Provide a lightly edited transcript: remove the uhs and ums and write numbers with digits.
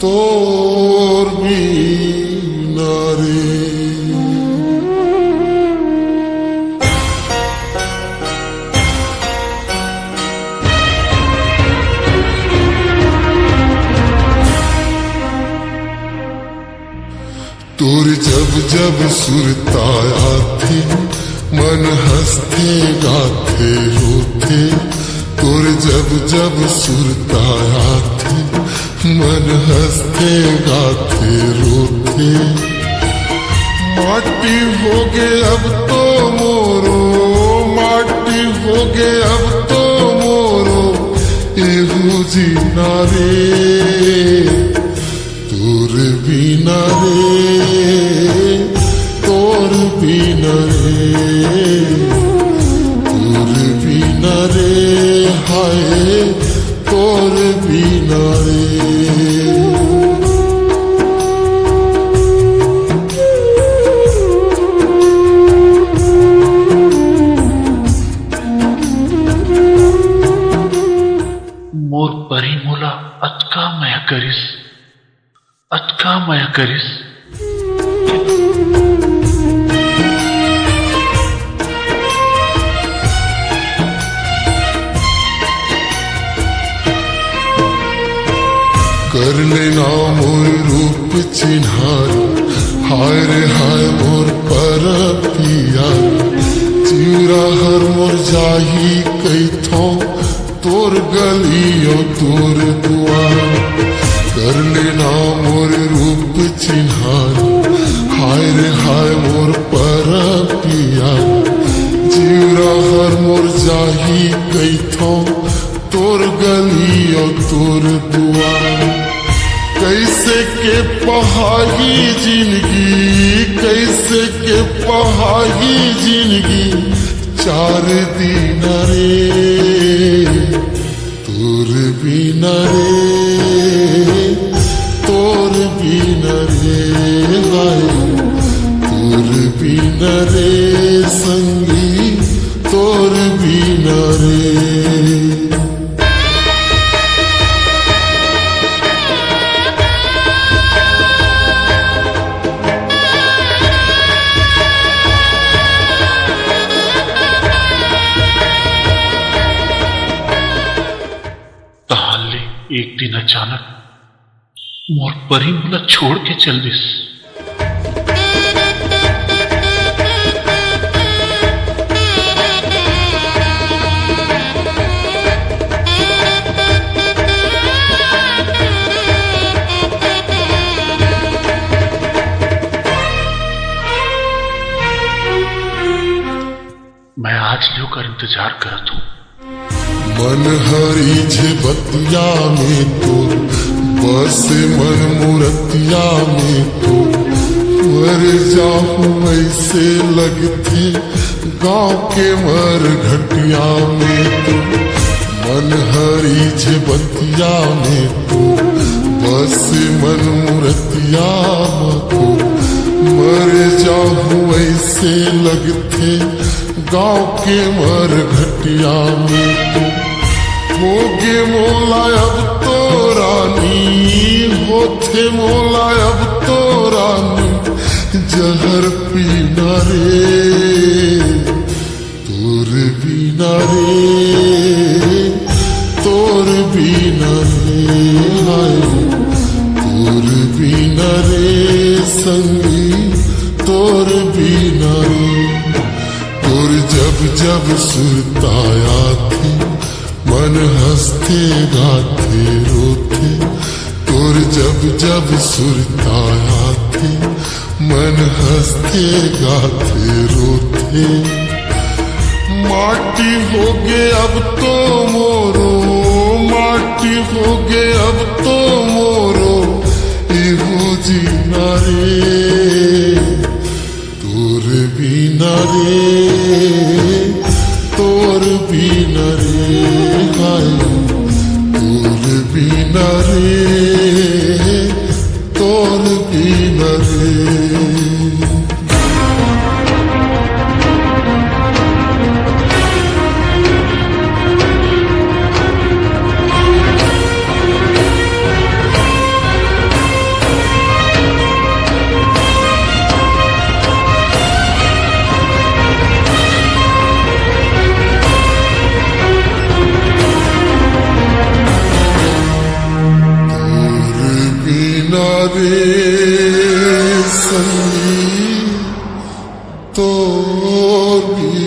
তোর বিনারে। तोर जब जब सुरताया थे मन हंसते गाते रोते। तोर जब जब सुरताया थे मन हंसते गाते रोते। माटी हो गए अब तो मोरो, माटी हो गए अब तो मोरो एहू जीना रे। तोर बिना रे, तोर बिना रे, तोर बिना रे, हाय तोर बिना रे। मोर परी मुला अतका माया करीस, अतका माया करीस। कर लेना मोर रूप चिन्हार, हाय रे हाय मोर पर पिया। चिरा हर मोर जाही कैथों तोर गलियों तोर दुआर। कर लेना मोर रूप चिन्हार, हाय रे हाय मोर पर पिया। चिरा हर मोर जाही कैथों तोर गलियों तोर दुआर। कैसे के पहागी जिंदगी, कैसे के पहागी जिंदगी चार दिन रे। तोर बिना रे, तोर बिना रे, हाय तोर बिना रे संगी, तोर बिना रे। एक दिन अचानक मोर परी मुला छोड़ के चल दिस। मैं आज लियो कर इंतजार करत हूं। मन हरी छे बतिया में तोर, बस मन मूर्तिया में तोर। मर जाऊं ऐसे लगते गांव के मर घटिया में तोर। मन हरी छे बतिया में तोर, बस मन मूर्तिया में तोर। मर जाऊं ऐसे लगते गांव के मर घटिया में तोर। होगे मोला अब तो रानी, होथे मोला अब तो रानी जहर पीना रे। तोर बिना रे, तोर बिना रे, हाय तोर बिना रे संगी, तोर बिना रे। तोर जब जब सुरताया थी मन हंसते गाते रोते। तोर जब जब सुरताया थे मन हंसते गाते रोते। माटी हो गए अब तो मोरो, माटी हो गए अब तो मोरो एहू जीना रे। तोर बिना रे, तोर बिना रे, हाय तोर बिना रे, तोर बिना रे। जीना रे संगी तो भी